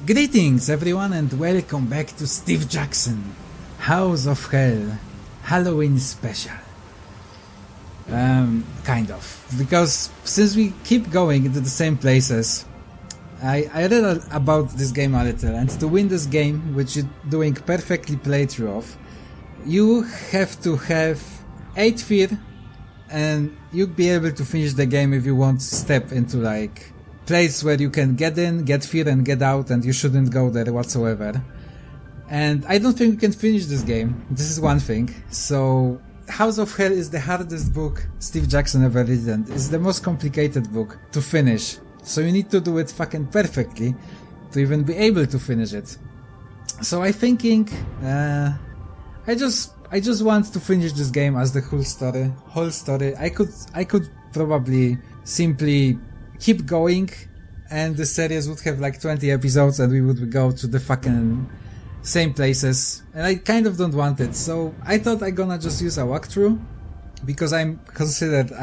Greetings everyone and welcome back to Steve Jackson, House of Hell, Halloween special. Kind of, because since we keep going into the same places, I read about this game a little, and to win this game, which you're doing perfectly playthrough of, you have to have 8 fear, and you'll be able to finish the game if you want to step into like place where you can get in, get fear and get out, and you shouldn't go there whatsoever. And I don't think you can finish this game. This is one thing. So House of Hell is the hardest book Steve Jackson ever written. It's the most complicated book to finish. So you need to do it fucking perfectly to even be able to finish it. So I'm thinking, I just want to finish this game as the whole story. I could probably simply keep going, and the series would have like 20 episodes, and we would go to the fucking same places, and I kind of don't want it. So I thought I'm gonna just use a walkthrough, because I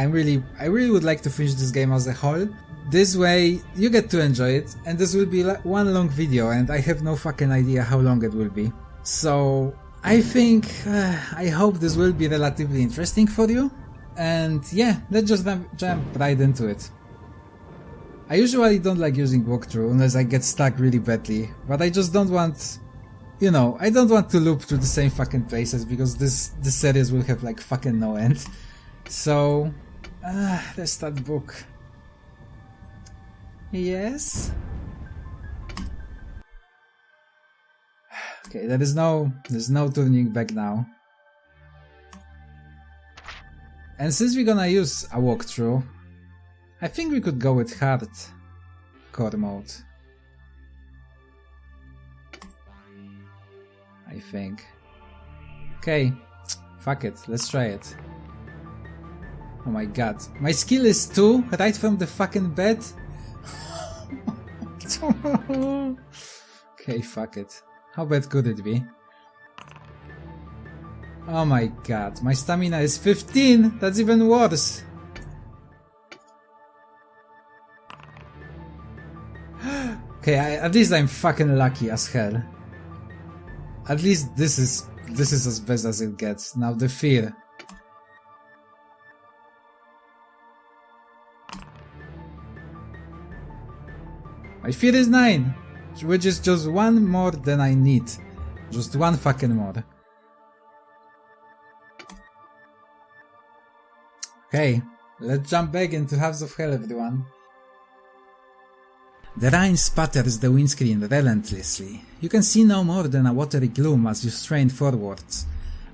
really would like to finish this game as a whole. This way you get to enjoy it, and this will be like one long video, and I have no fucking idea how long it will be. So I think, I hope this will be relatively interesting for you, and yeah, let's just jump right into it. I usually don't like using walkthrough unless I get stuck really badly, but I just don't want, I don't want to loop through the same fucking places, because this series will have like fucking no end. So, let's start the book. Yes? Okay, there's no turning back now. And since we're gonna use a walkthrough, I think we could go with hardcore mode. I think. Okay, fuck it, let's try it. Oh my god, my skill is 2 right from the fucking bed? Okay, fuck it. How bad could it be? Oh my god, my stamina is 15, that's even worse. Okay, at least I'm fucking lucky as hell. At least this is as best as it gets. Now the fear. My fear is 9, which is just one more than I need. Just one fucking more. Okay, let's jump back into House of Hell, everyone. The rain spatters the windscreen relentlessly. You can see no more than a watery gloom as you strain forwards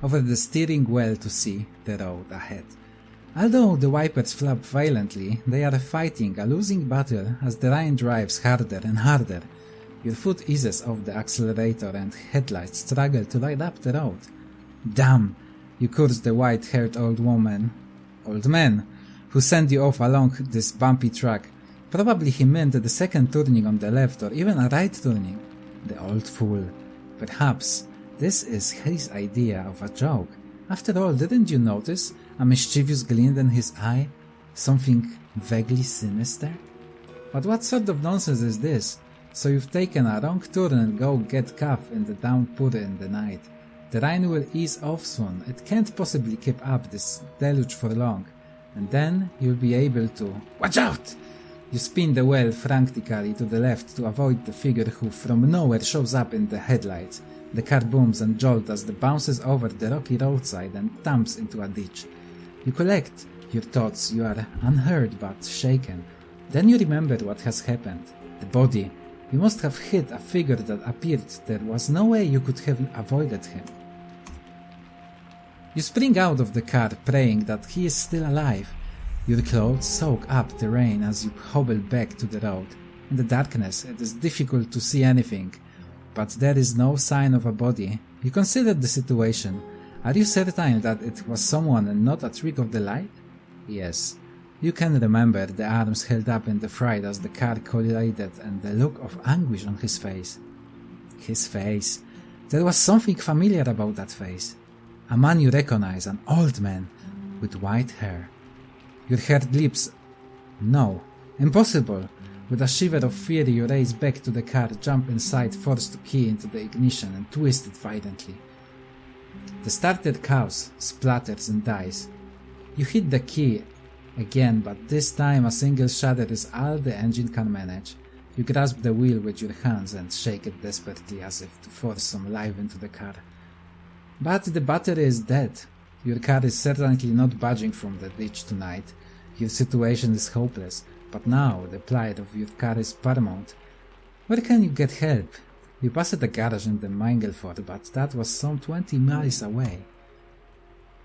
over the steering wheel to see the road ahead. Although the wipers flap violently, they are fighting a losing battle as the rain drives harder and harder. Your foot eases off the accelerator and headlights struggle to light up the road. Damn! You curse the white-haired old man, who sent you off along this bumpy track. Probably he meant the second turning on the left, or even a right turning. The old fool. Perhaps this is his idea of a joke. After all, didn't you notice a mischievous glint in his eye? Something vaguely sinister? But what sort of nonsense is this? So you've taken a wrong turn and go get caught in the downpour in the night. The rain will ease off soon. It can't possibly keep up this deluge for long. And then you'll be able to... Watch out! You spin the wheel frantically to the left to avoid the figure who from nowhere shows up in the headlights. The car booms and jolts as it bounces over the rocky roadside and thumps into a ditch. You collect your thoughts. You are unhurt but shaken. Then you remember what has happened. The body. You must have hit a figure that appeared. There was no way you could have avoided him. You spring out of the car praying that he is still alive. Your clothes soak up the rain as you hobble back to the road. In the darkness it is difficult to see anything, but there is no sign of a body. You consider the situation. Are you certain that it was someone and not a trick of the light? Yes. You can remember the arms held up in the fright as the car collided and the look of anguish on his face. His face. There was something familiar about that face. A man you recognize, an old man with white hair. Your haired lips. No, impossible. With a shiver of fury you race back to the car, jump inside, force the key into the ignition and twist it violently. The starter cows, splatters and dies. You hit the key again, but this time a single shudder is all the engine can manage. You grasp the wheel with your hands and shake it desperately as if to force some life into the car. But the battery is dead. Your car is certainly not budging from the ditch tonight. Your situation is hopeless, but now the plight of your car is paramount. Where can you get help? You passed the garage in the Mangleford, but that was some 20 miles away.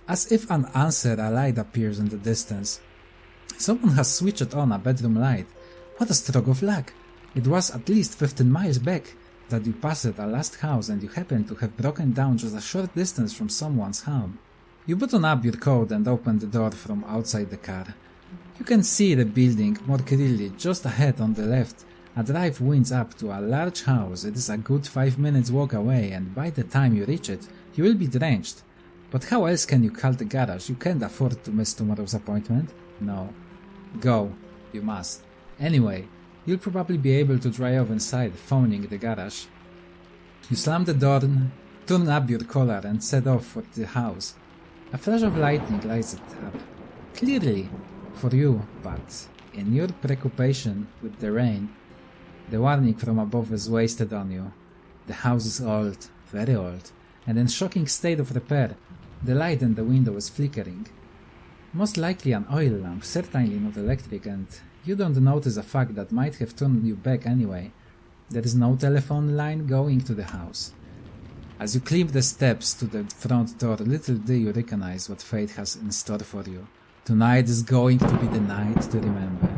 As if an answer, a light appears in the distance. Someone has switched on a bedroom light. What a stroke of luck! It was at least 15 miles back that you passed a last house and you happen to have broken down just a short distance from someone's home. You button up your coat and open the door from outside the car. You can see the building more clearly just ahead on the left. A drive winds up to a large house. It is a good 5 minutes walk away, and by the time you reach it, you will be drenched. But how else can you call the garage? You can't afford to miss tomorrow's appointment. No. Go. You must. Anyway, you'll probably be able to dry off inside, phoning the garage. You slam the door, turn up your collar and set off for the house. A flash of lightning lights it up. Clearly for you, but in your preoccupation with the rain, the warning from above is wasted on you. The house is old, very old, and in shocking state of repair. The light in the window is flickering. Most likely an oil lamp, certainly not electric, and you don't notice a fact that might have turned you back anyway. There is no telephone line going to the house. As you climb the steps to the front door, little do you recognize what fate has in store for you. Tonight is going to be the night to remember.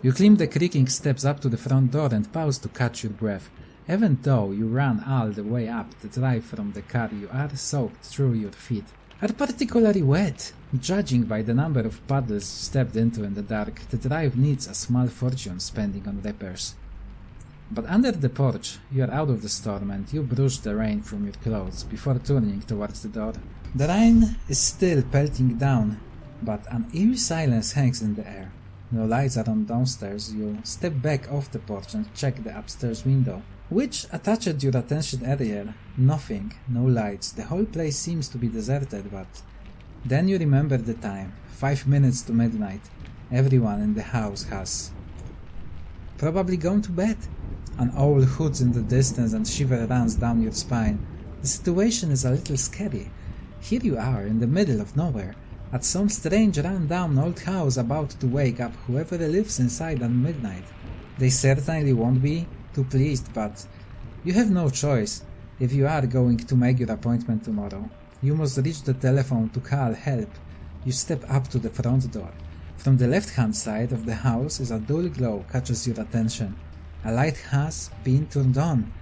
You climb the creaking steps up to the front door and pause to catch your breath. Even though you ran all the way up the drive from the car, you are soaked through your feet. Are particularly wet. Judging by the number of puddles stepped into in the dark, the drive needs a small fortune spending on repairs. But under the porch, you are out of the storm and you brush the rain from your clothes before turning towards the door. The rain is still pelting down, but an eerie silence hangs in the air. No lights are on downstairs. You step back off the porch and check the upstairs window, which attracted your attention earlier. Nothing, no lights, the whole place seems to be deserted, but then you remember the time, 5 minutes to midnight. Everyone in the house has probably gone to bed. An owl hoots in the distance and shiver runs down your spine. The situation is a little scary. Here you are in the middle of nowhere, at some strange run-down old house about to wake up whoever lives inside at midnight. They certainly won't be too pleased, but you have no choice. If you are going to make your appointment tomorrow, you must reach the telephone to call help. You step up to the front door. From the left-hand side of the house is a dull glow catches your attention. A light has been turned on.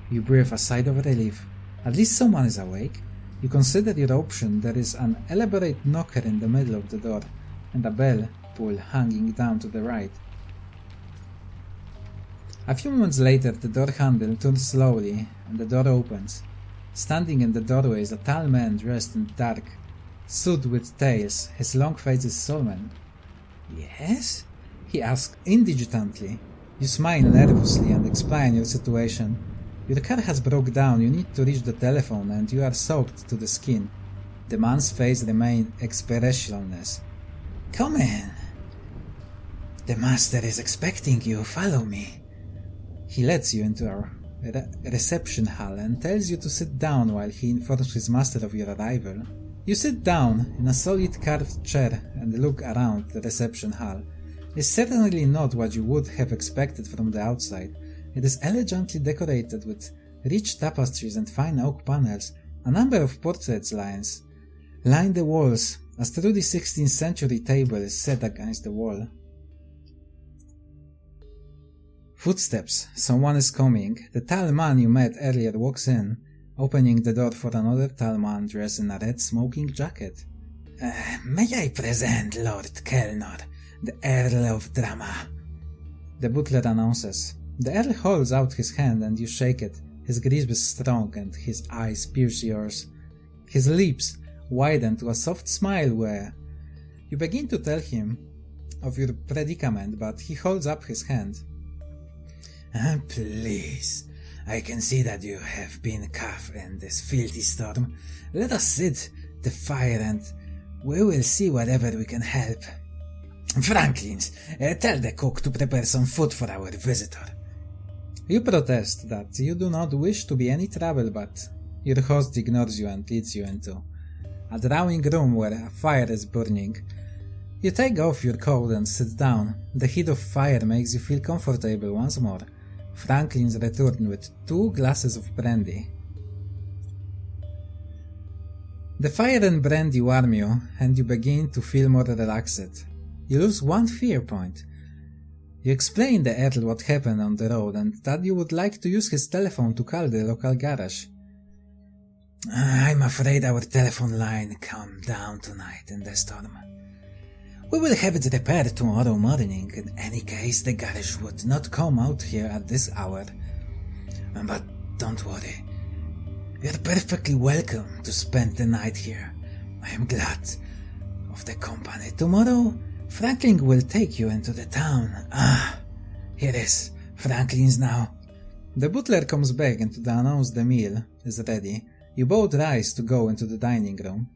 You breathe a sigh of relief. At least someone is awake. You consider your option. There is an elaborate knocker in the middle of the door, and a bell pull hanging down to the right. A few moments later, the door handle turns slowly, and the door opens. Standing in the doorway is a tall man dressed in dark suit with tails. His long face is solemn. "Yes?" he asks indignantly. You smile nervously and explain your situation. Your car has broke down, you need to reach the telephone, and you are soaked to the skin. The man's face remains expressionless. "Come in. The master is expecting you, follow me." He lets you into a reception hall and tells you to sit down while he informs his master of your arrival. You sit down in a solid carved chair and look around the reception hall. It's certainly not what you would have expected from the outside. It is elegantly decorated with rich tapestries and fine oak panels. A number of portrait lines line the walls. A sturdy 16th century table is set against the wall. Footsteps. Someone is coming. The tall man you met earlier walks in, opening the door for another tall man dressed in a red smoking jacket. May I present Lord Kelnor, the Earl of Drama," the butler announces. The Earl holds out his hand and you shake it. His grasp is strong and his eyes pierce yours. His lips widen to a soft smile where you begin to tell him of your predicament, but he holds up his hand. Please, I can see that you have been caught in this filthy storm. Let us sit the fire and we will see whatever we can help. Franklins, tell the cook to prepare some food for our visitor. You protest that you do not wish to be any trouble, but your host ignores you and leads you into a drawing room where a fire is burning. You take off your coat and sit down. The heat of fire makes you feel comfortable once more. Franklin's return with 2 glasses of brandy. The fire and brandy warm you, and you begin to feel more relaxed. You lose 1 fear point. You explain to Earl what happened on the road and that you would like to use his telephone to call the local garage. I'm afraid our telephone line came down tonight in the storm. We will have it repaired tomorrow morning. In any case, the garage would not come out here at this hour. But don't worry. You're perfectly welcome to spend the night here. I am glad of the company. Tomorrow, Franklin will take you into the town. Here is Franklin's now. The butler comes back and to announce the meal is ready. You both rise to go into the dining room.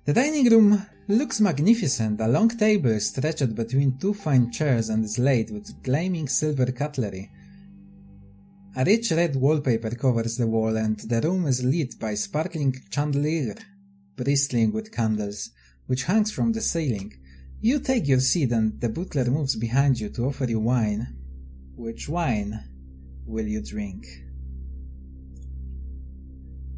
The dining room looks magnificent. A long table is stretched between 2 fine chairs and is laid with gleaming silver cutlery. A rich red wallpaper covers the wall and the room is lit by sparkling chandelier, bristling with candles, which hangs from the ceiling. You take your seat and the butler moves behind you to offer you wine. Which wine will you drink?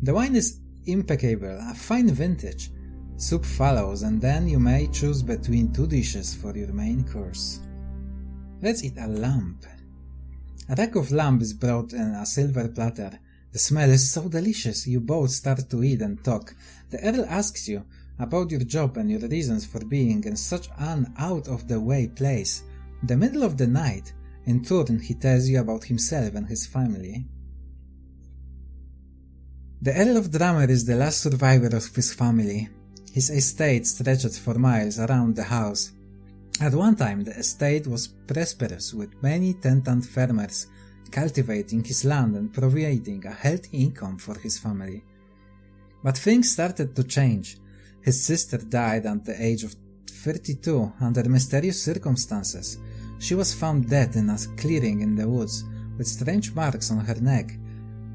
The wine is impeccable, a fine vintage. Soup follows, and then you may choose between 2 dishes for your main course. Let's eat a lamb. A rack of lamb is brought in a silver platter. The smell is so delicious, you both start to eat and talk. The Earl asks you about your job and your reasons for being in such an out-of-the-way place. The middle of the night, in turn, he tells you about himself and his family. The Earl of Drummer is the last survivor of his family. His estate stretched for miles around the house. At one time the estate was prosperous, with many tenant farmers cultivating his land and providing a healthy income for his family. But things started to change. His sister died at the age of 32 under mysterious circumstances. She was found dead in a clearing in the woods, with strange marks on her neck.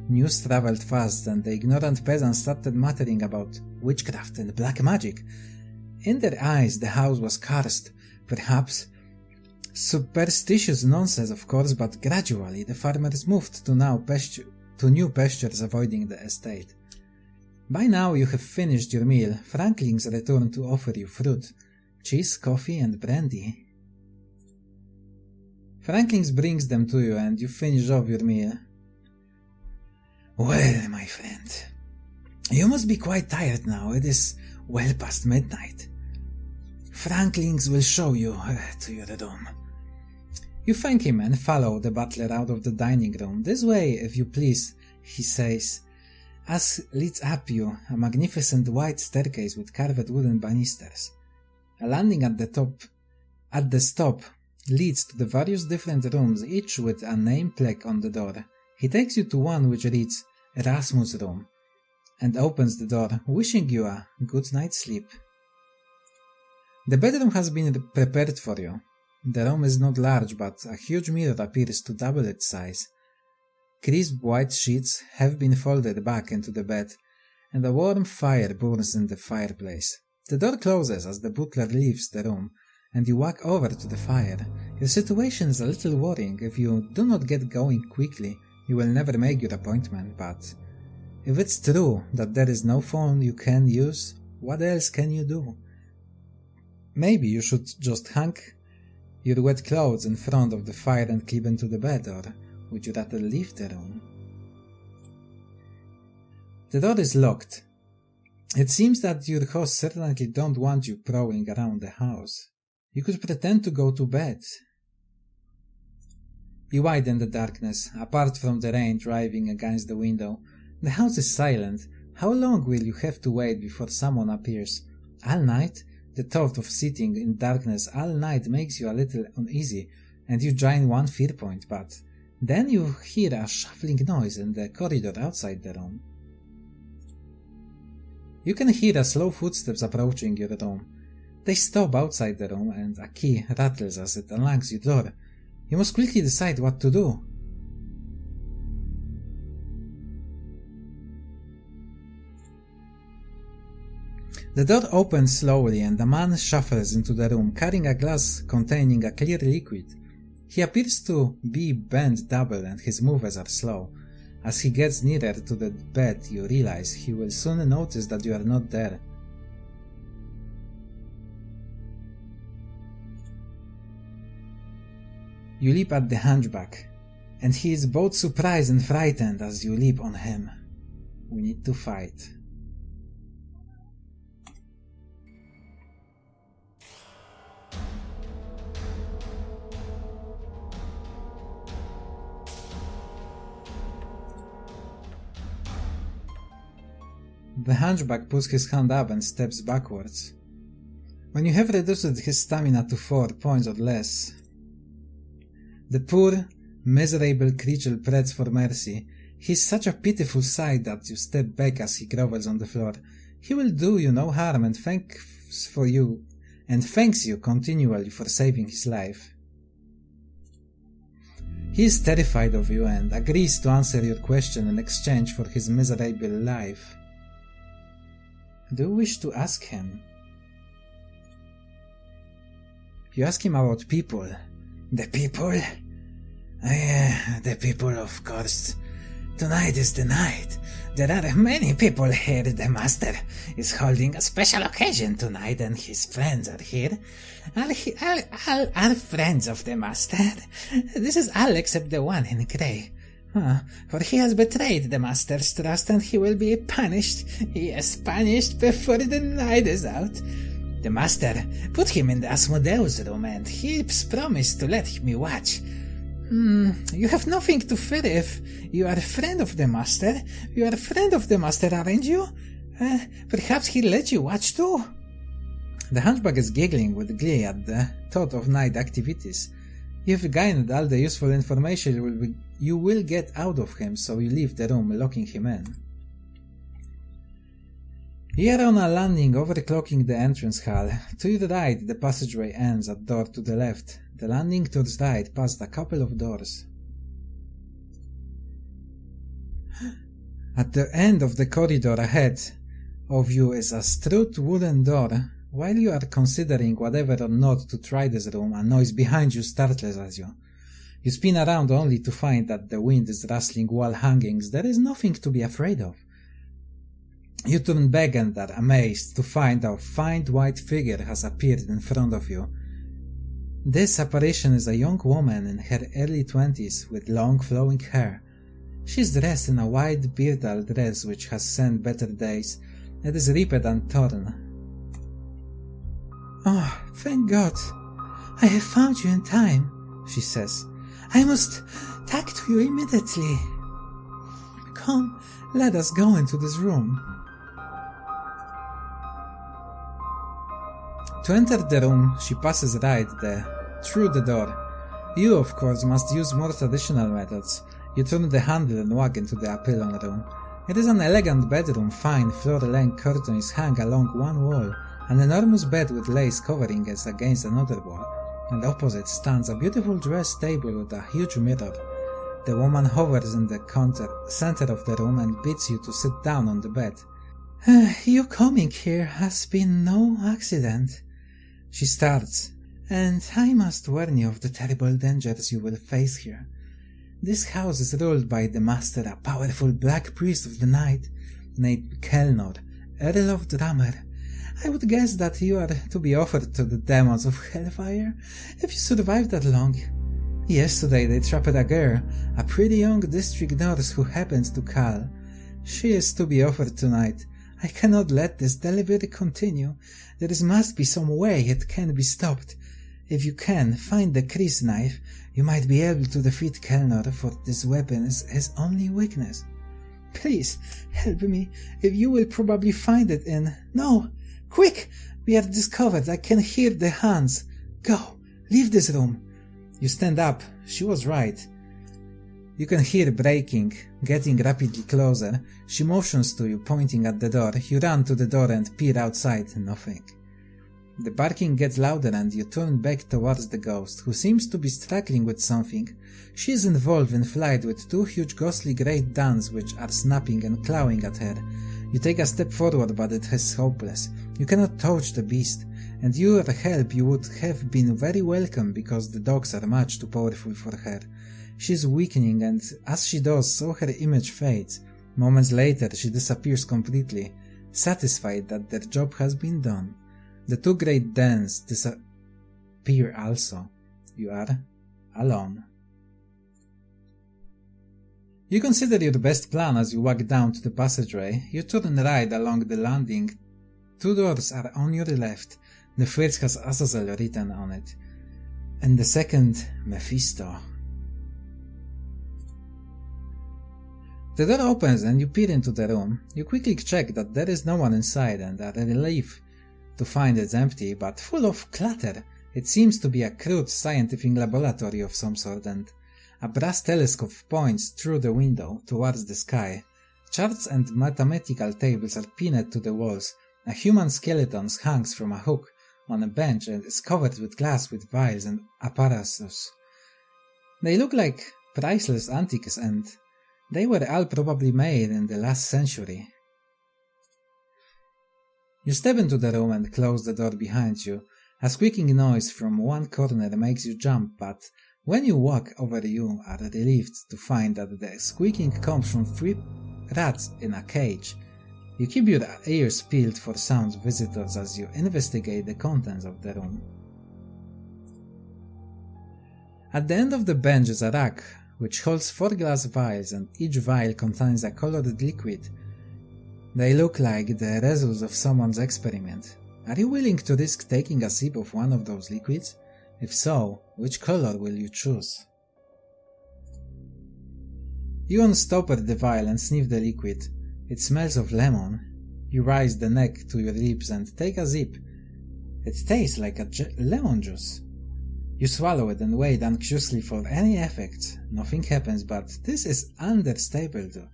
News travelled fast, and the ignorant peasants started muttering about witchcraft and black magic. In their eyes the house was cursed. Perhaps superstitious nonsense, of course, but gradually the farmers moved to new pastures, avoiding the estate. By now you have finished your meal. Franklin's returned to offer you fruit, cheese, coffee and brandy. Franklin's brings them to you and you finish off your meal. Well, my friend, you must be quite tired now. It is well past midnight. Franklin's will show you to your room. You thank him and follow the butler out of the dining room. This way, if you please, he says, as leads up you a magnificent white staircase with carved wooden banisters. A landing at the stop leads to the various different rooms, each with a name plaque on the door. He takes you to one which reads Erasmus' room and opens the door, wishing you a good night's sleep. The bedroom has been prepared for you. The room is not large, but a huge mirror appears to double its size. Crisp white sheets have been folded back into the bed, and a warm fire burns in the fireplace. The door closes as the butler leaves the room, and you walk over to the fire. Your situation is a little worrying. If you do not get going quickly, you will never make your appointment, but if it's true that there is no phone you can use, what else can you do? Maybe you should just hang your wet clothes in front of the fire and clip into the bed, or would you rather leave the room? The door is locked. It seems that your host certainly don't want you prowling around the house. You could pretend to go to bed. You wait in the darkness, apart from the rain driving against the window. The house is silent. How long will you have to wait before someone appears? All night? The thought of sitting in darkness all night makes you a little uneasy, and you join one fear point, but then you hear a shuffling noise in the corridor outside the room. You can hear slow footsteps approaching your room. They stop outside the room and a key rattles as it unlocks your door. You must quickly decide what to do. The door opens slowly and a man shuffles into the room carrying a glass containing a clear liquid. He appears to be bent double and his movements are slow. As he gets nearer to the bed, you realize he will soon notice that you are not there. You leap at the Hunchback, and he is both surprised and frightened as you leap on him. We need to fight. The Hunchback puts his hand up and steps backwards. When you have reduced his stamina to 4 points or less, the poor, miserable creature pleads for mercy. He is such a pitiful sight that you step back as he grovels on the floor. He will do you no harm and thanks you continually for saving his life. He is terrified of you and agrees to answer your question in exchange for his miserable life. Do you wish to ask him? You ask him about people. The people? The people, of course. Tonight is the night. There are many people here. The master is holding a special occasion tonight and his friends are here. All are friends of the master. This is all except the one in grey. For he has betrayed the master's trust and he will be punished. Yes, punished before the night is out. The master put him in the Asmodeus room and he's promised to let me watch. You have nothing to fear if you are a friend of the master. You are a friend of the master, aren't you? Perhaps he'll let you watch too? The Hunchback is giggling with glee at the thought of night activities. You've gained all the useful information you will get out of him, so you leave the room, locking him in. You are on a landing overclocking the entrance hall. To your right, the passageway ends at door to the left. The landing towards right past a couple of doors. At the end of the corridor ahead of you is a stout wooden door. While you are considering whether or not to try this room, a noise behind you startles you. You spin around only to find that the wind is rustling wall hangings. There is nothing to be afraid of. You turn back and are amazed to find a faint white figure has appeared in front of you. This apparition is a young woman in her early 20s with long flowing hair. She is dressed in a white beardal dress which has seen better days. It is ripped and torn. "Oh, thank God! I have found you in time," she says. "I must talk to you immediately. Come, let us go into this room." To enter the room, she passes right through the door. You, of course, must use more traditional methods. You turn the handle and walk into the Aiedail room. It is an elegant bedroom. Fine floor-length curtains hang along one wall. An enormous bed with lace covering is against another wall, and opposite stands a beautiful dress table with a huge mirror. The woman hovers in the center of the room and bids you to sit down on the bed. "You coming here has been no accident," she starts, "and I must warn you of the terrible dangers you will face here. This house is ruled by the master, a powerful black priest of the night, named Kelnor, Earl of Drummer. I would guess that you are to be offered to the demons of hellfire if you survive that long. Yesterday they trapped a girl, a pretty young district nurse who happens to call. She is to be offered tonight. I cannot let this delivery continue. There must be some way it can be stopped. If you can find the Chris knife, you might be able to defeat Kelnor, for this weapon is his only weakness. Please, help me. If you will probably find it in... No! Quick! We are discovered. I can hear the hands. Go. Leave this room. You stand up. She was right. You can hear breaking, getting rapidly closer. She motions to you, pointing at the door. You run to the door and peer outside. Nothing. The barking gets louder and you turn back towards the ghost, who seems to be struggling with something. She is involved in flight with two huge ghostly great dons which are snapping and clawing at her. You take a step forward, but it is hopeless. You cannot touch the beast, and your help you would have been very welcome because the dogs are much too powerful for her. She is weakening, and as she does so her image fades. Moments later she disappears completely, satisfied that their job has been done. The two great dens disappear also. You are alone. You consider your best plan as you walk down to the passageway. You turn right along the landing. Two doors are on your left. The first has Azazel written on it, and the second Mephisto. The door opens and you peer into the room. You quickly check that there is no one inside and are relieved to find it's empty, but full of clutter. It seems to be a crude scientific laboratory of some sort, and a brass telescope points through the window towards the sky. Charts and mathematical tables are pinned to the walls. A human skeleton hangs from a hook on a bench and is covered with glass with vials and apparatus. They look like priceless antiques, and they were all probably made in the last century. You step into the room and close the door behind you. A squeaking noise from one corner makes you jump, but when you walk over you are relieved to find that the squeaking comes from 3 rats in a cage. You keep your ears peeled for sound visitors as you investigate the contents of the room. At the end of the bench is a rack which holds 4 glass vials, and each vial contains a colored liquid. They look like the results of someone's experiment. Are you willing to risk taking a sip of one of those liquids? If so, which color will you choose? You unstopper the vial and sniff the liquid. It smells of lemon. You raise the neck to your lips and take a sip. It tastes like a lemon juice. You swallow it and wait anxiously for any effects. Nothing happens, but this is understandable too,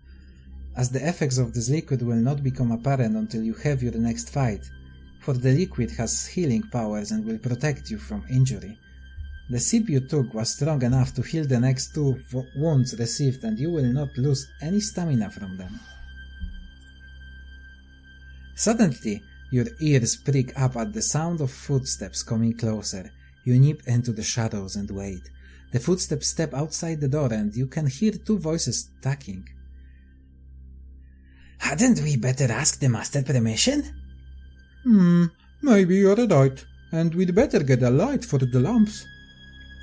as the effects of this liquid will not become apparent until you have your next fight, for the liquid has healing powers and will protect you from injury. The sip you took was strong enough to heal the next 2 wounds received, and you will not lose any stamina from them. Suddenly, your ears prick up at the sound of footsteps coming closer. You nip into the shadows and wait. The footsteps step outside the door and you can hear 2 voices talking. Hadn't we better ask the master permission? Maybe you're right, and we'd better get a light for the lamps.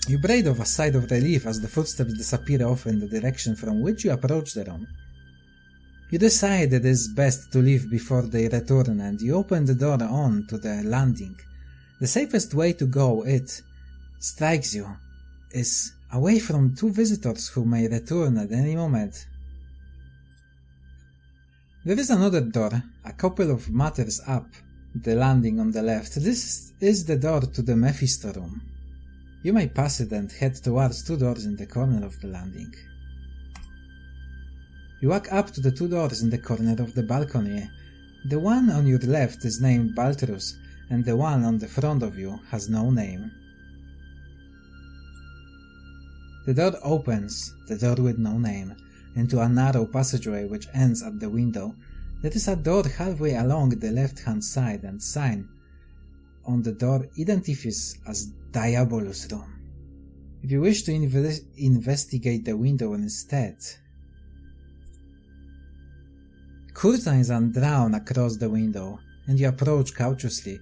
You breathe of a sigh of relief as the footsteps disappear off in the direction from which you approach the room. You decide it is best to leave before they return, and you open the door on to the landing. The safest way to go, it strikes you, is away from 2 visitors who may return at any moment. There is another door, a couple of meters up the landing on the left. This is the door to the Mephisto room. You may pass it and head towards 2 doors in the corner of the landing. You walk up to the 2 doors in the corner of the balcony. The one on your left is named Baltrus, and the one on the front of you has no name. The door opens, the door with no name, into a narrow passageway which ends at the window. There is a door halfway along the left-hand side, and sign on the door identifies as Diabolus Room. If you wish to investigate the window instead, curtains are drawn across the window, and you approach cautiously.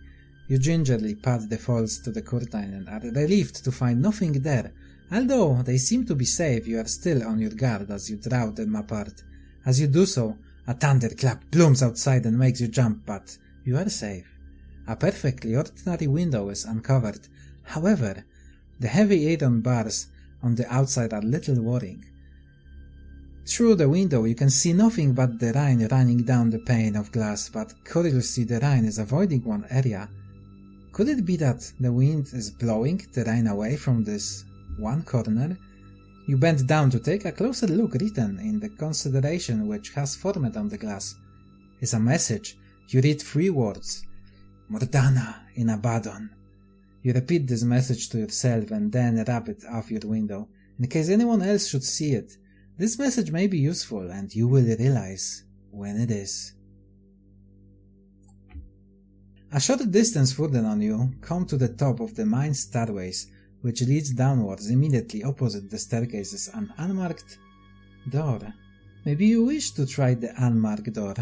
You gingerly pat the folds to the curtain and are relieved to find nothing there. Although they seem to be safe, you are still on your guard as you draw them apart. As you do so, a thunderclap blooms outside and makes you jump, but you are safe. A perfectly ordinary window is uncovered. However, the heavy iron bars on the outside are little worrying. Through the window you can see nothing but the rain running down the pane of glass, but curiously the rain is avoiding one area Could it be that the wind is blowing the rain away from this one corner? You bend down to take a closer look. Written in the consideration which has formed on the glass is a message. You read 3 words. Mordana in Abaddon. You repeat this message to yourself and then wrap it off your window, in case anyone else should see it. This message may be useful, and you will realize when it is. A short distance further on you come to the top of the mine stairways, which leads downwards. Immediately opposite the staircase is an unmarked door. Maybe you wish to try the unmarked door.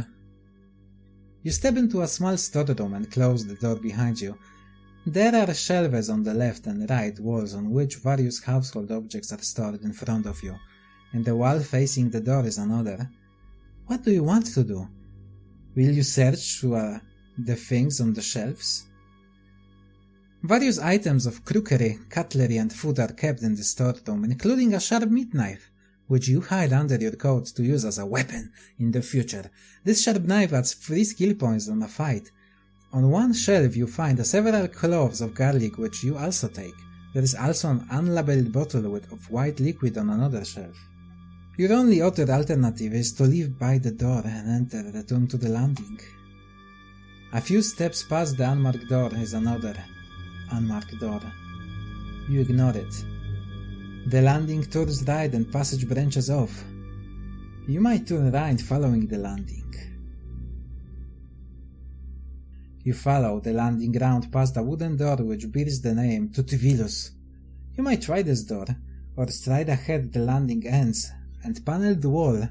You step into a small storeroom and close the door behind you. There are shelves on the left and right walls on which various household objects are stored in front of you. In the wall facing the door is another. What do you want to do? Will you search through the things on the shelves? Various items of crockery, cutlery and food are kept in the storeroom, including a sharp meat knife, which you hide under your coat to use as a weapon in the future. This sharp knife adds 3 skill points on a fight. On one shelf you find several cloves of garlic, which you also take. There is also an unlabeled bottle of white liquid on another shelf. Your only other alternative is to leave by the door and return to the landing. A few steps past the unmarked door is another unmarked door. You ignore it. The landing turns right and passage branches off. You might turn right following the landing. You follow the landing ground past a wooden door which bears the name Tutivilus. You might try this door, or stride ahead. The landing ends and paneled wall,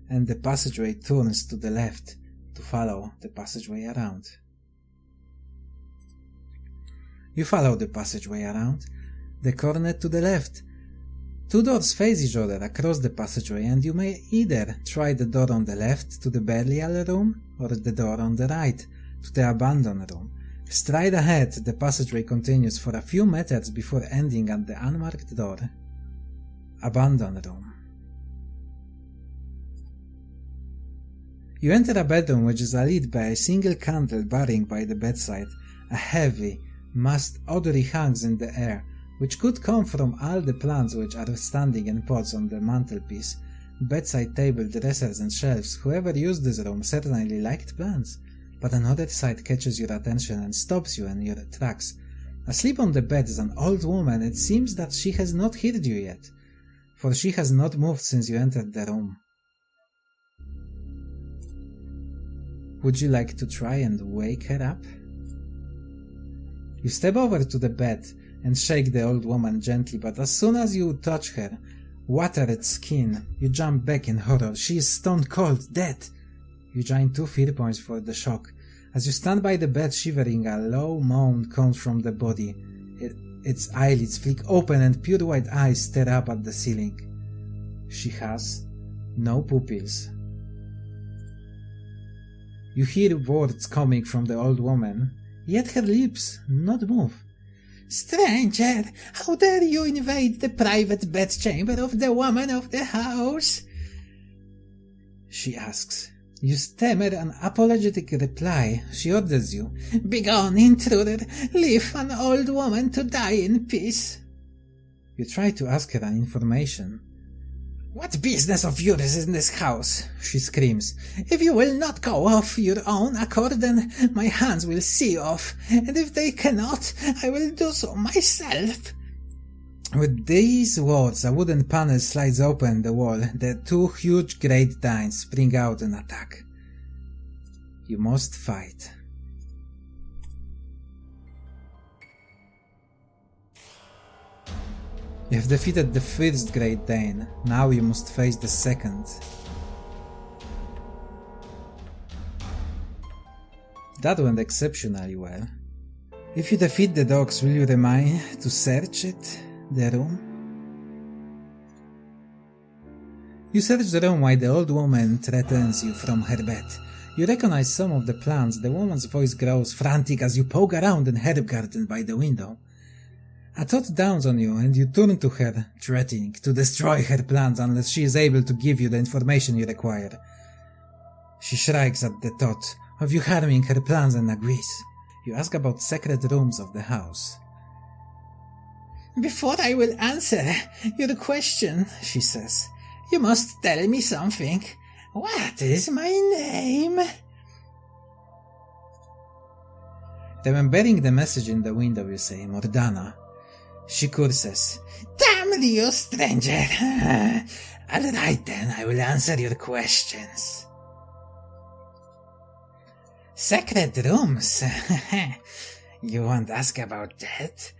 and the passageway turns to the left to follow the passageway around. You follow the passageway around the corner to the left. 2 doors face each other across the passageway, and you may either try the door on the left to the burial room or the door on the right to the abandoned room. Stride ahead. The passageway continues for a few meters before ending at the unmarked door. Abandoned room. You enter a bedroom which is lit by a single candle burning by the bedside. A heavy, musk odor hangs in the air, which could come from all the plants which are standing in pots on the mantelpiece. Bedside table, dressers and shelves. Whoever used this room certainly liked plants. But another sight catches your attention and stops you in your tracks. Asleep on the bed is an old woman. It seems that she has not heard you yet, for she has not moved since you entered the room. Would you like to try and wake her up? You step over to the bed and shake the old woman gently, but as soon as you touch her watered skin, you jump back in horror. She is stone cold, dead. You gain 2 fear points for the shock. As you stand by the bed shivering, a low moan comes from the body. Its eyelids flick open and pure white eyes stare up at the ceiling. She has no pupils. You hear words coming from the old woman, yet her lips not move. "Stranger, how dare you invade the private bedchamber of the woman of the house?" she asks. You stammer an apologetic reply. She orders you, "Begone, intruder! Leave an old woman to die in peace." You try to ask her an information. "What business of yours is in this house?" she screams. "If you will not go off your own accord, then my hands will see off, and if they cannot, I will do so myself." With these words, a wooden panel slides open the wall. The 2 huge great giants spring out and attack. You must fight. You have defeated the first Great Dane. Now you must face the second. That went exceptionally well. If you defeat the dogs, will you remain to search it? The room? You search the room while the old woman threatens you from her bed. You recognize some of the plants. The woman's voice grows frantic as you poke around in herb garden by the window. A thought dawns on you and you turn to her, threatening to destroy her plants unless she is able to give you the information you require. She shrieks at the thought of you harming her plants and agrees. You ask about secret rooms of the house. "Before I will answer your question," she says, "you must tell me something. What is my name?" Remembering the message in the window, you say, "Mordana." She curses. "Damn you, stranger! Alright then, I will answer your questions." "Secret rooms? You won't ask about that?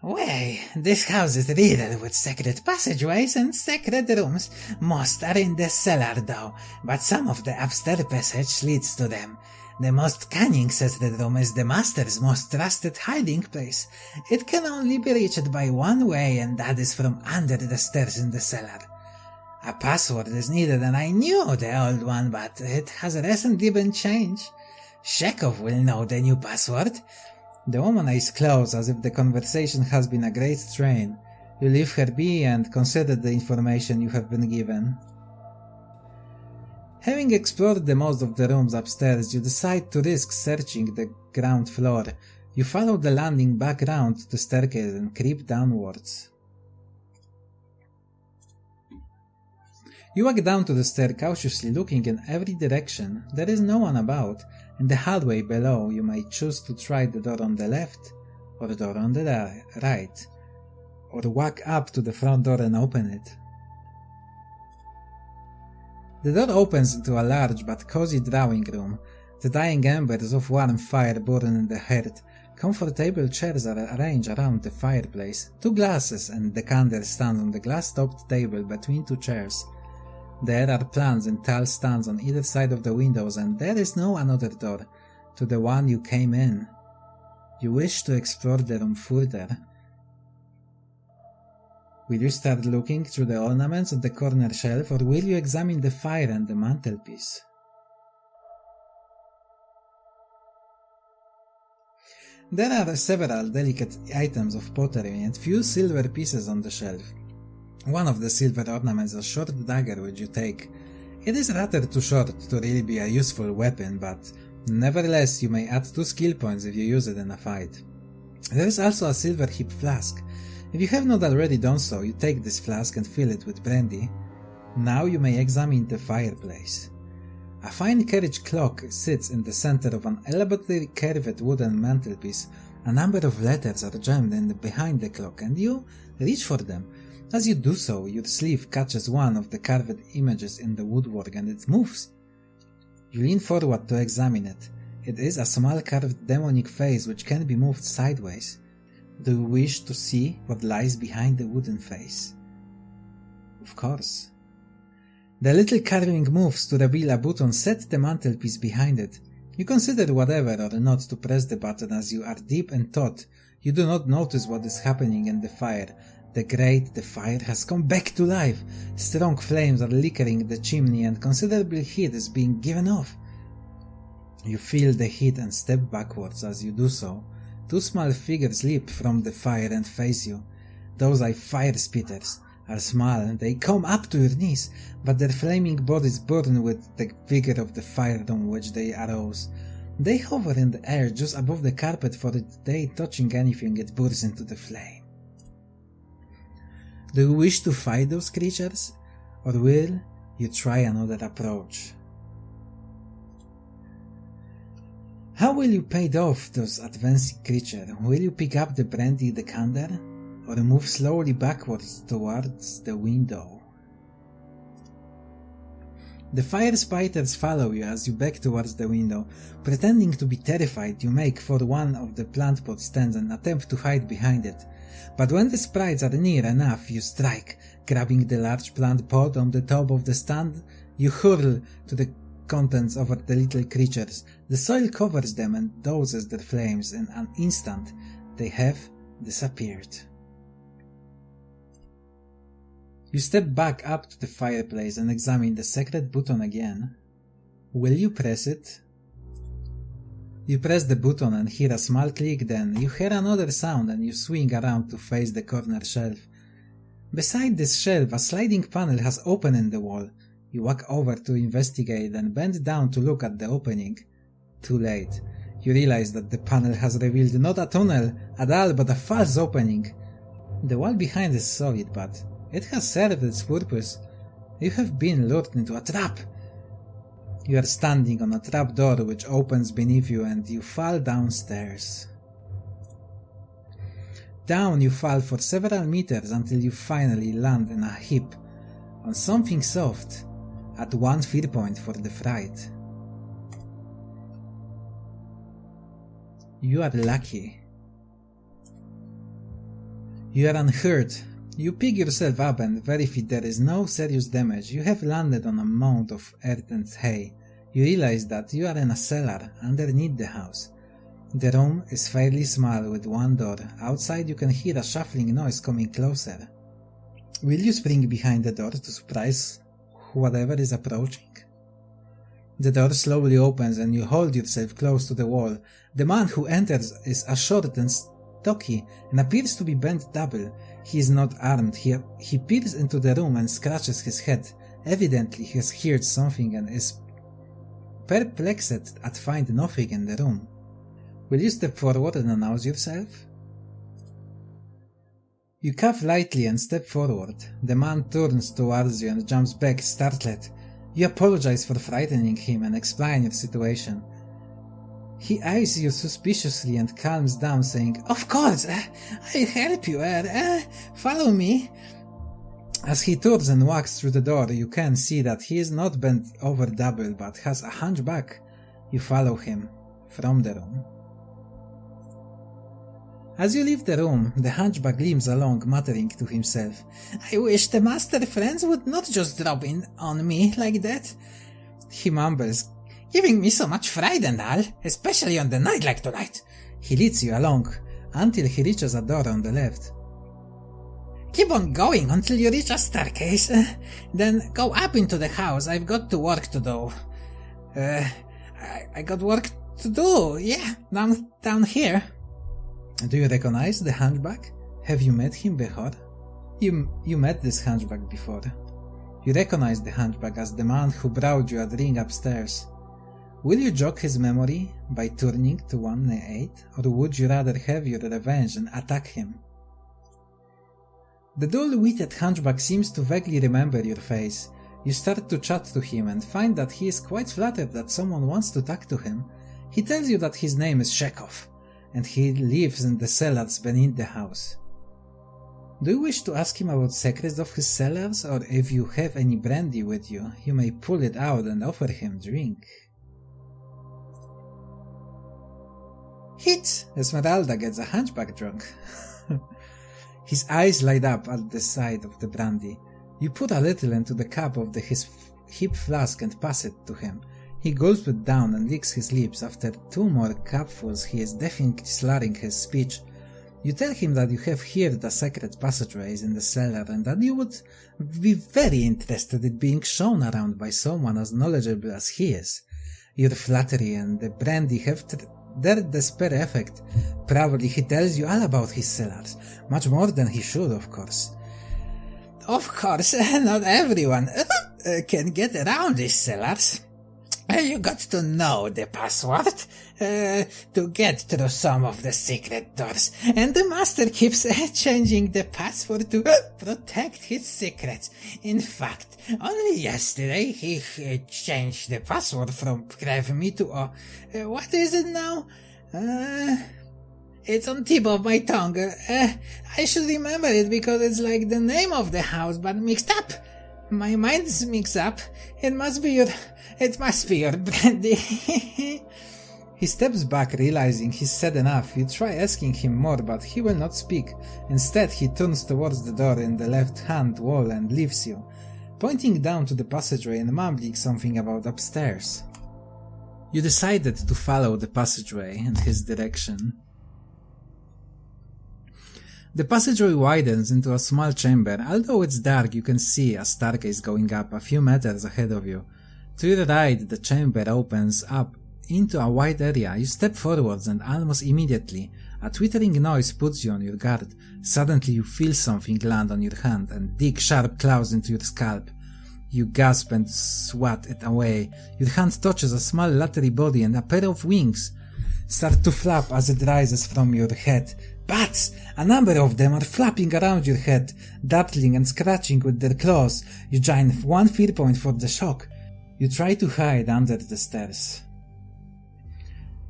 Why, this house is riddled with secret passageways and secret rooms. Most are in the cellar though, but some of the upstairs passage leads to them. The most cunning secret room is the master's most trusted hiding place. It can only be reached by one way, and that is from under the stairs in the cellar. A password is needed, and I knew the old one, but it has recently been changed. Shekov will know the new password." The woman eyes close as if the conversation has been a great strain. You leave her be and consider the information you have been given. Having explored the most of the rooms upstairs, you decide to risk searching the ground floor. You follow the landing back round to the staircase and creep downwards. You walk down to the stair, cautiously looking in every direction. There is no one about. In the hallway below, you may choose to try the door on the left, or the door on the right, or walk up to the front door and open it. The door opens into a large but cozy drawing room. The dying embers of warm fire burn in the hearth. Comfortable chairs are arranged around the fireplace. 2 glasses and decanter stand on the glass-topped table between 2 chairs. There are plants in tall stands on either side of the windows, and there is no another door to the one you came in. You wish to explore the room further. Will you start looking through the ornaments on the corner shelf, or will you examine the fire and the mantelpiece? There are several delicate items of pottery and few silver pieces on the shelf. One of the silver ornaments is a short dagger which you take. It is rather too short to really be a useful weapon, but nevertheless you may add 2 skill points if you use it in a fight. There is also a silver hip flask. If you have not already done so, you take this flask and fill it with brandy. Now you may examine the fireplace. A fine carriage clock sits in the center of an elaborately carved wooden mantelpiece. A number of letters are jammed in behind the clock, and you reach for them. As you do so, your sleeve catches one of the carved images in the woodwork and it moves. You lean forward to examine it. It is a small carved demonic face which can be moved sideways. Do you wish to see what lies behind the wooden face? Of course. The little carving moves to reveal a button set the mantelpiece behind it. You consider whether or not to press the button. As you are deep in thought, you do not notice what is happening in the fire. The fire has come back to life. Strong flames are lickering the chimney and considerable heat is being given off. You feel the heat and step backwards. As you do so, 2 small figures leap from the fire and face you. Those are fire spitters. Are small and they come up to your knees, but their flaming bodies burn with the vigor of the fire from which they arose. They hover in the air just above the carpet, for if they touching anything it bursts into the flame. Do you wish to fight those creatures, or will you try another approach? How will you pay off those advancing creatures? Will you pick up the brandy decanter, or move slowly backwards towards the window? The fire spiders follow you as you back towards the window. Pretending to be terrified, you make for one of the plant pot stands and attempt to hide behind it. But when the sprites are near enough, you strike. Grabbing the large plant pot on the top of the stand, you hurl to the contents over the little creatures. The soil covers them and doses their flames. In an instant, they have disappeared. You step back up to the fireplace and examine the secret button again. Will you press it? You press the button and hear a small click, then you hear another sound and you swing around to face the corner shelf. Beside this shelf, a sliding panel has opened in the wall. You walk over to investigate and bend down to look at the opening. Too late. You realize that the panel has revealed not a tunnel at all but a false opening. The wall behind is solid, but it has served its purpose. You have been lured into a trap. You are standing on a trap door which opens beneath you and you fall downstairs. Down you fall for several meters until you finally land in a heap on something soft at one fear point for the fright. You are lucky. You are unhurt. You pick yourself up and verify there is no serious damage. You have landed on a mound of earth and hay. You realize that you are in a cellar underneath the house. The room is fairly small with one door. Outside you can hear a shuffling noise coming closer. Will you spring behind the door to surprise whatever is approaching? The door slowly opens and you hold yourself close to the wall. The man who enters is short and stocky and appears to be bent double. He is not armed. He peers into the room and scratches his head. Evidently he has heard something and is perplexed at finding nothing in the room. Will you step forward and announce yourself? You cough lightly and step forward. The man turns towards you and jumps back, startled. You apologize for frightening him and explain your situation. He eyes you suspiciously and calms down, saying, "Of course, I'll help you, follow me." As he turns and walks through the door, you can see that he is not bent over double but has a hunchback. You follow him from the room. As you leave the room, the hunchback limps along, muttering to himself, "I wish the master friends would not just drop in on me like that," he mumbles, "giving me so much fright and all, especially on the night like tonight." He leads you along until he reaches a door on the left. "Keep on going until you reach a staircase, then go up into the house. I've got to work to do. I got work to do, yeah, down here." Do you recognize the hunchback? Have you met him before? You met this hunchback before. You recognize the hunchback as the man who brought you a drink upstairs. Will you jog his memory by turning to 1-8, or would you rather have your revenge and attack him? The dull-witted hunchback seems to vaguely remember your face. You start to chat to him and find that he is quite flattered that someone wants to talk to him. He tells you that his name is Chekhov, and he lives in the cellars beneath the house. Do you wish to ask him about secrets of his cellars, or if you have any brandy with you, you may pull it out and offer him drink? Hit! Esmeralda gets a hunchback drunk. His eyes light up at the sight of the brandy. You put a little into the cup of his hip flask and pass it to him. He gulps it down and licks his lips. After 2 more cupfuls, he is definitely slurring his speech. You tell him that you have heard the secret passageways in the cellar and that you would be very interested in being shown around by someone as knowledgeable as he is. Your flattery and the brandy have their despair effect. Probably he tells you all about his cellars, much more than he should, of course. Of course, not everyone can get around these cellars. You got to know the password to get through some of the secret doors, and the master keeps changing the password to protect his secrets. In fact, only yesterday he changed the password from Grave Me to what is it now? It's on tip of my tongue. I should remember it because it's like the name of the house, but mixed up. My mind's mixed up. It must be your brandy. He steps back, realizing he's said enough. You try asking him more, but he will not speak. Instead, he turns towards the door in the left-hand wall and leaves you, pointing down to the passageway and mumbling something about upstairs. You decided to follow the passageway in his direction. The passageway widens into a small chamber. Although it's dark, you can see a staircase going up a few meters ahead of you. To your right, the chamber opens up into a wide area. You step forwards and almost immediately, a twittering noise puts you on your guard. Suddenly you feel something land on your hand and dig sharp claws into your scalp. You gasp and swat it away. Your hand touches a small leathery body and a pair of wings. start to flap as it rises from your head. Bats! A number of them are flapping around your head, dartling and scratching with their claws. You gain 1 fear point for the shock. You try to hide under the stairs.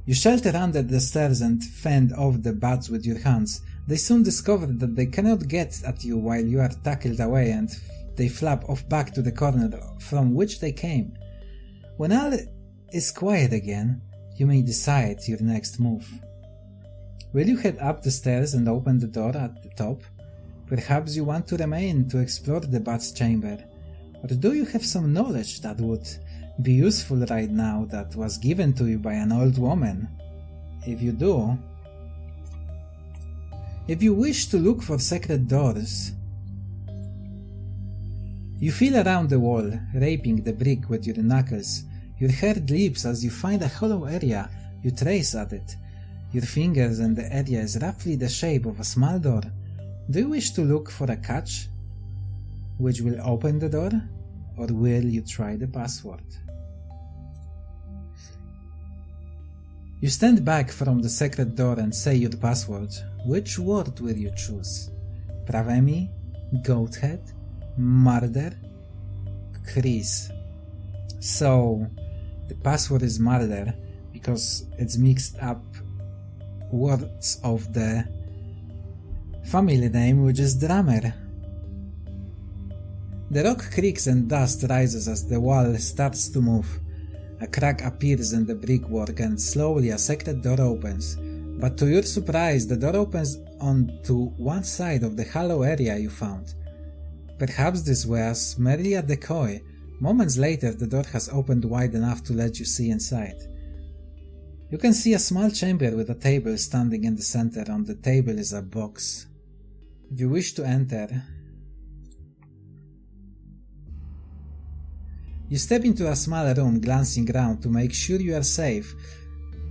You shelter under the stairs and fend off the bats with your hands. They soon discover that they cannot get at you while you are tackled away, and they flap off back to the corner from which they came. When all is quiet again, you may decide your next move. Will you head up the stairs and open the door at the top? Perhaps you want to remain to explore the bat's chamber. Or do you have some knowledge that would be useful right now that was given to you by an old woman? If you do, if you wish to look for secret doors, you feel around the wall, raping the brick with your knuckles. Your heart leaps as you find a hollow area. You trace at it. Your fingers and the area is roughly the shape of a small door. Do you wish to look for a catch which will open the door, or will you try the password? You stand back from the secret door and say your password. Which word will you choose? Pravemi, Goathead, Murder, Chris. So the password is murder because it's mixed up words of the family name, which is drummer. The rock creaks and dust rises as the wall starts to move. A crack appears in the brickwork and slowly a secret door opens. But to your surprise, the door opens onto one side of the hollow area you found. Perhaps this was merely a decoy. Moments later, the door has opened wide enough to let you see inside. You can see a small chamber with a table standing in the center. On the table is a box. If you wish to enter, you step into a small room, glancing around to make sure you are safe.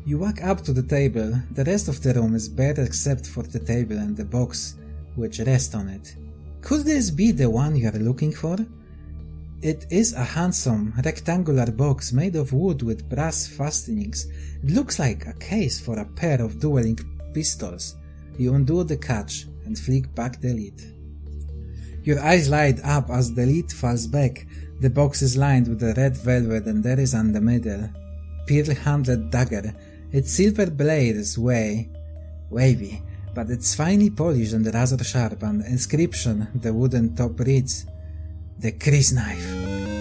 You walk up to the table. The rest of the room is bare except for the table and the box which rests on it. Could this be the one you are looking for? It is a handsome, rectangular box made of wood with brass fastenings. It looks like a case for a pair of dueling pistols. You undo the catch and flick back the lid. Your eyes light up as the lid falls back. The box is lined with a red velvet and there is in the middle pearl-handled dagger. Its silver blade is wavy, but it's finely polished and razor sharp, and the inscription the wooden top reads, "The Chris Knife,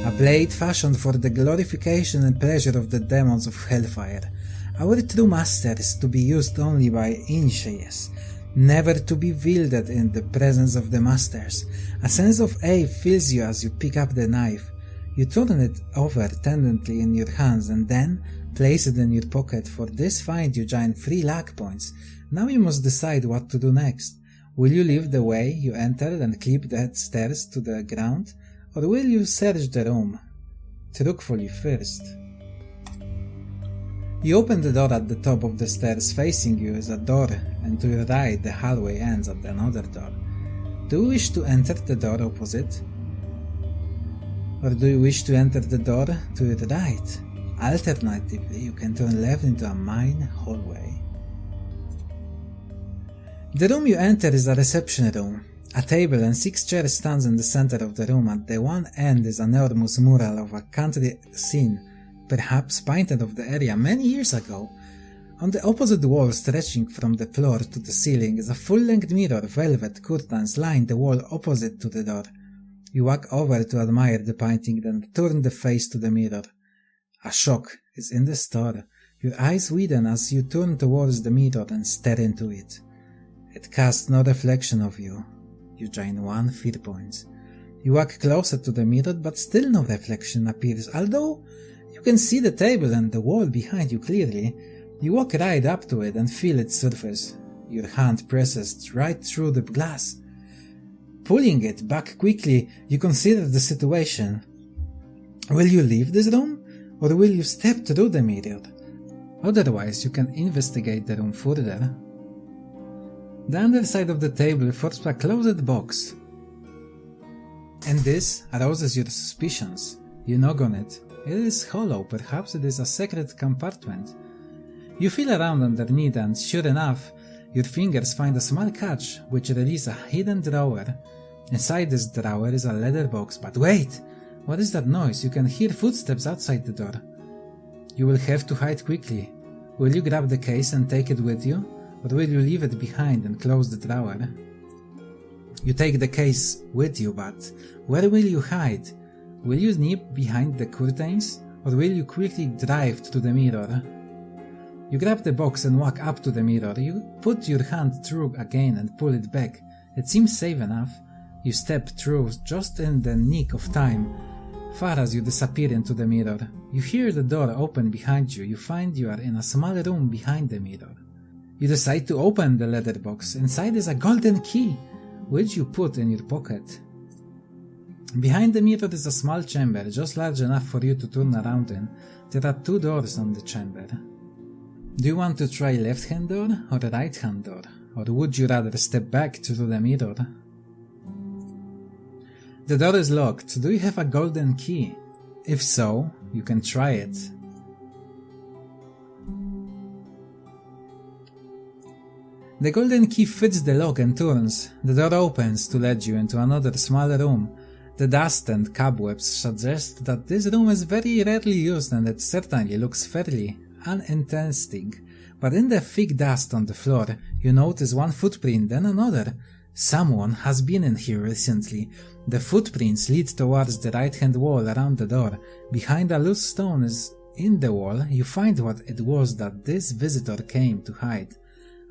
a blade fashioned for the glorification and pleasure of the demons of hellfire. Our true master is to be used only by initiates, never to be wielded in the presence of the masters. A sense of awe fills you as you pick up the knife. You turn it over tenderly in your hands and then place it in your pocket. For this find you gain 3 luck points. Now you must decide what to do next. Will you leave the way you entered and clip the stairs to the ground, or will you search the room truthfully first? You open the door at the top of the stairs. Facing you is a door, and to your right the hallway ends at another door. Do you wish to enter the door opposite? Or do you wish to enter the door to your right? Alternatively, you can turn left into a main hallway. The room you enter is a reception room. A table and 6 chairs stands in the center of the room. At the one end is an enormous mural of a country scene, perhaps painted of the area many years ago. On the opposite wall, stretching from the floor to the ceiling, is a full-length mirror. Velvet curtains line the wall opposite to the door. You walk over to admire the painting, then turn the face to the mirror. A shock is in the store. Your eyes widen as you turn towards the mirror and stare into it. It casts no reflection of you. You gain 1 fear point. You walk closer to the mirror, but still no reflection appears, although you can see the table and the wall behind you clearly. You walk right up to it and feel its surface. Your hand presses right through the glass. Pulling it back quickly, you consider the situation. Will you leave this room, or will you step through the mirror? Otherwise, you can investigate the room further. The underside of the table forms a closed box, and this arouses your suspicions. You knock on it. It is hollow, perhaps it is a secret compartment. You feel around underneath and, sure enough, your fingers find a small catch which releases a hidden drawer. Inside this drawer is a leather box, but wait! What is that noise? You can hear footsteps outside the door. You will have to hide quickly. Will you grab the case and take it with you, or will you leave it behind and close the drawer? You take the case with you, but where will you hide? Will you nip behind the curtains, or will you quickly drive to the mirror? You grab the box and walk up to the mirror. You put your hand through again and pull it back. It seems safe enough. You step through just in the nick of time, far as you disappear into the mirror. You hear the door open behind you. You find you are in a small room behind the mirror. You decide to open the leather box. Inside is a golden key, which you put in your pocket. Behind the mirror is a small chamber, just large enough for you to turn around in. There are 2 doors on the chamber. Do you want to try left-hand door or right-hand door? Or would you rather step back through the mirror? The door is locked. Do you have a golden key? If so, you can try it. The golden key fits the lock and turns. The door opens to let you into another smaller room. The dust and cobwebs suggest that this room is very rarely used, and it certainly looks fairly uninteresting. But in the thick dust on the floor, you notice one footprint, then another. Someone has been in here recently. The footprints lead towards the right-hand wall around the door. Behind a loose stone is in the wall. You find what it was that this visitor came to hide.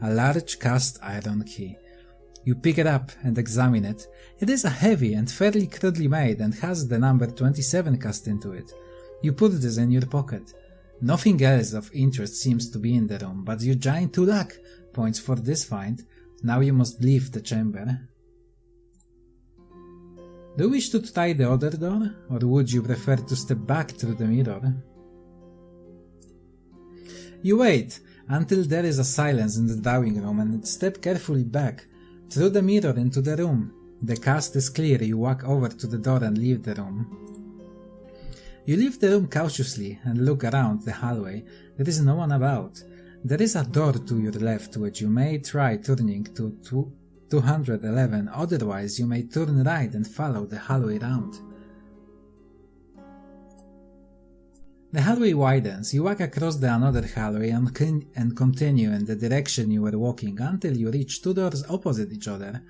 A large cast iron key. You pick it up and examine it. It is a heavy and fairly crudely made and has the number 27 cast into it. You put this in your pocket. Nothing else of interest seems to be in the room, but you gain 2 luck points for this find. Now you must leave the chamber. Do you wish to try the other door, or would you prefer to step back through the mirror? You wait until there is a silence in the drawing room and step carefully back through the mirror into the room. The cast is clear. You walk over to the door and leave the room. You leave the room cautiously and look around the hallway. There is no one about. There is a door to your left which you may try turning to 211, otherwise you may turn right and follow the hallway round. The hallway widens. You walk across another hallway and continue in the direction you were walking until you reach 2 doors opposite each other.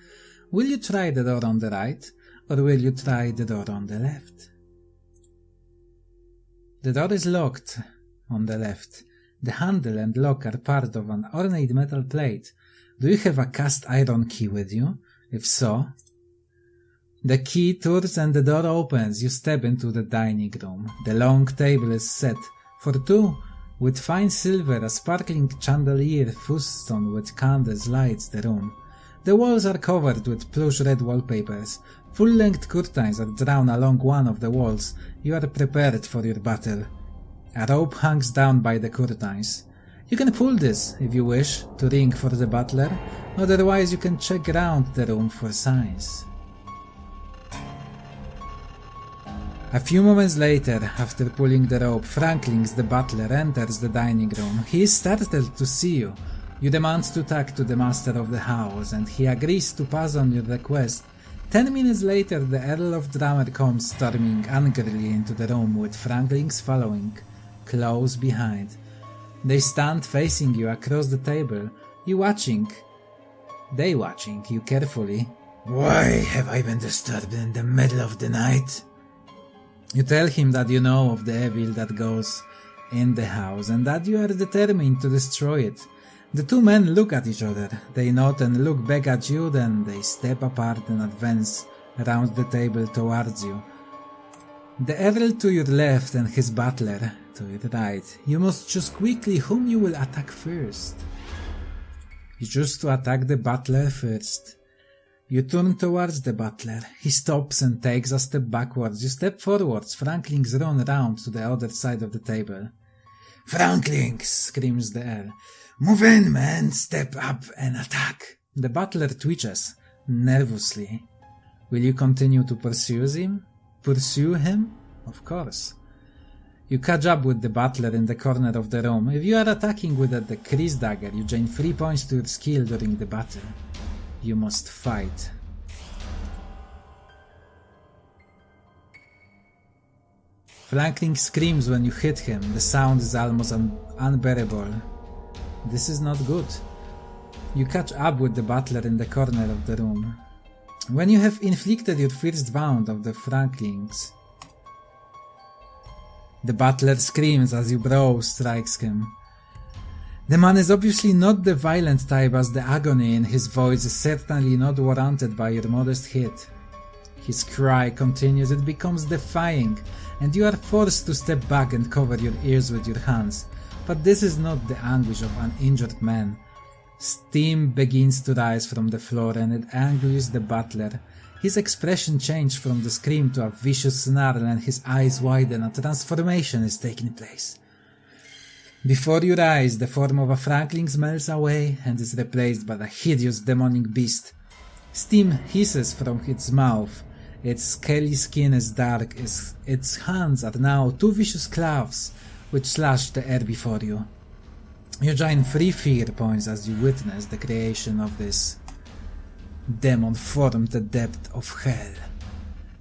Will you try the door on the right, or will you try the door on the left? The door is locked on the left. The handle and lock are part of an ornate metal plate. Do you have a cast iron key with you? If so, the key turns and the door opens. You step into the dining room. The long table is set for 2 with fine silver. A sparkling chandelier fuzzstone with candles lights the room. The walls are covered with plush red wallpapers. Full-length curtains are drawn along one of the walls. You are prepared for your battle. A rope hangs down by the curtains. You can pull this if you wish to ring for the butler, otherwise you can check around the room for signs. A few moments later, after pulling the rope, Franklins the butler enters the dining room. He is startled to see you. You demand to talk to the master of the house, and he agrees to pass on your request. 10 minutes later, the Earl of Drummer comes storming angrily into the room with Franklins following close behind. They stand facing you across the table. They watching you carefully. Why have I been disturbed in the middle of the night? You tell him that you know of the evil that goes in the house and that you are determined to destroy it. The 2 men look at each other. They nod and look back at you, then they step apart and advance around the table towards you. The Earl to your left and his butler to your right. You must choose quickly whom you will attack first. You choose to attack the butler first. You turn towards the butler. He stops and takes a step backwards. You step forwards. Franklins run round to the other side of the table. Franklins, screams the Earl. Move in, man! Step up and attack! The butler twitches nervously. Will you continue to pursue him? Of course. You catch up with the butler in the corner of the room. If you are attacking with the Kreese dagger, you gain 3 points to your skill during the battle. You must fight. Frankling screams when you hit him. The sound is almost unbearable. This is not good. You catch up with the butler in the corner of the room. When you have inflicted your first wound of the Franklings, the butler screams as your blow strikes him. The man is obviously not the violent type, as the agony in his voice is certainly not warranted by your modest hit. His cry continues, it becomes defying, and you are forced to step back and cover your ears with your hands. But this is not the anguish of an injured man. Steam begins to rise from the floor and it angers the butler. His expression changed from the scream to a vicious snarl and his eyes widen. A transformation is taking place. Before your eyes, the form of a Frankling melts away and is replaced by a hideous demonic beast. Steam hisses from its mouth. Its scaly skin is dark. Its hands are now 2 vicious claws which slash the air before you. You gain 3 fear points as you witness the creation of this demon from the depth of hell.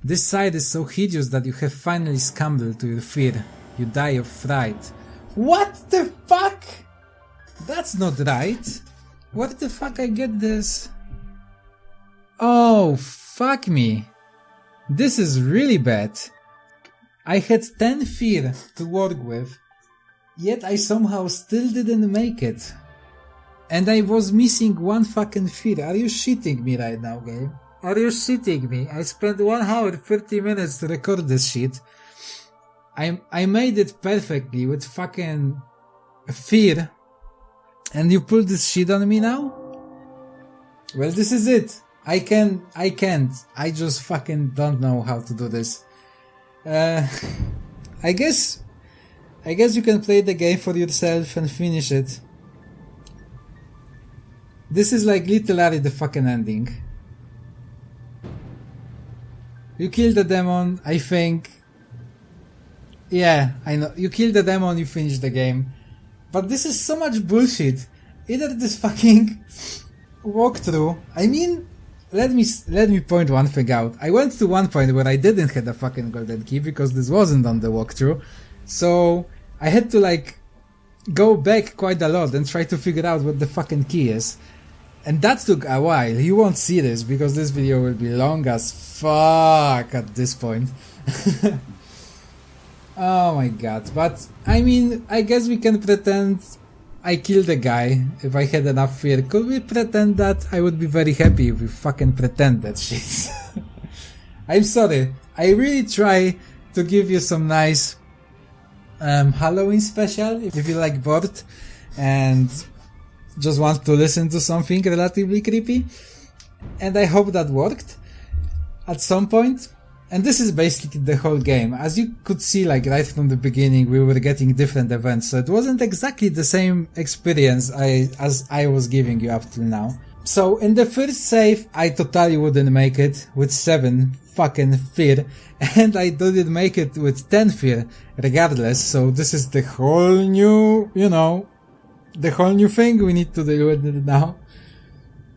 This sight is so hideous that you have finally succumbed to your fear. You die of fright. What the fuck? That's not right. Where the fuck I get this? Oh, fuck me. This is really bad. I had 10 fear to work with, yet I somehow still didn't make it. And I was missing 1 fucking fear. Are you shitting me right now, game? Are you shitting me? I spent 1 hour 30 minutes to record this shit. I made it perfectly with fucking fear. And you pull this shit on me now? Well, this is it. I can't. I just fucking don't know how to do this. I guess you can play the game for yourself and finish it. This is like literally the fucking ending. You kill the demon, I think. Yeah, I know. You kill the demon, you finish the game. But this is so much bullshit. Either this fucking walkthrough. I mean, let me point one thing out. I went to one point where I didn't have the fucking golden key because this wasn't on the walkthrough. So I had to like go back quite a lot and try to figure out what the fucking key is. And that took a while. You won't see this because this video will be long as fuck at this point. Oh my god. But I mean, I guess we can pretend I killed the guy if I had enough fear. Could we pretend that? I would be very happy if we fucking pretend that shit. I'm sorry. I really try to give you some nice Halloween special if you like bored and just want to listen to something relatively creepy. And I hope that worked at some point. And this is basically the whole game. As you could see, like right from the beginning, we were getting different events. So it wasn't exactly the same experience as I was giving you up till now. So in the first save, I totally wouldn't make it with 7 fucking fear. And I didn't make it with 10 fear regardless. So this is the whole new, the whole new thing we need to deal with it now.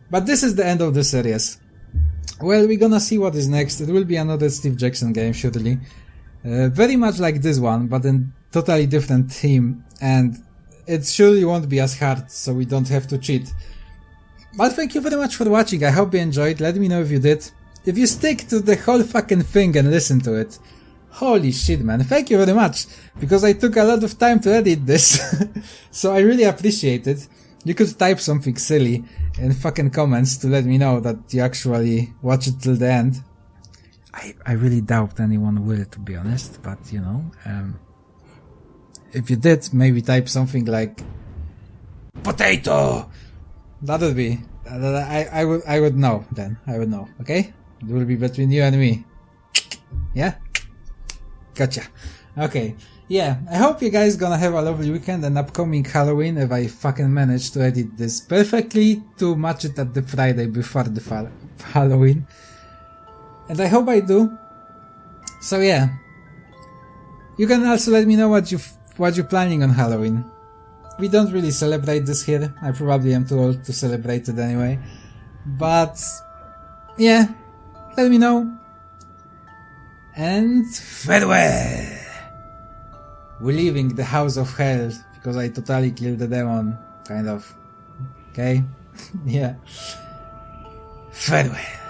But this is the end of the series. Well, we're gonna see what is next. It will be another Steve Jackson game, surely. Very much like this one, but in totally different theme. And it surely won't be as hard, so we don't have to cheat. But thank you very much for watching. I hope you enjoyed. Let me know if you did. If you stick to the whole fucking thing and listen to it. Holy shit, man. Thank you very much. Because I took a lot of time to edit this. So I really appreciate it. You could type something silly in fucking comments to let me know that you actually watch it till the end. I really doubt anyone will, to be honest, but if you did, maybe type something like potato. That would be, I would know then. I would know, okay? It will be between you and me. Yeah? Gotcha. Okay. Yeah, I hope you guys gonna have a lovely weekend and upcoming Halloween if I fucking manage to edit this perfectly to match it at the Friday before the Halloween. And I hope I do. So yeah. You can also let me know what you're planning on Halloween. We don't really celebrate this here. I probably am too old to celebrate it anyway. But yeah, let me know. And farewell! We're leaving the house of hell because I totally killed the demon. Kind of. Okay? Yeah. Farewell.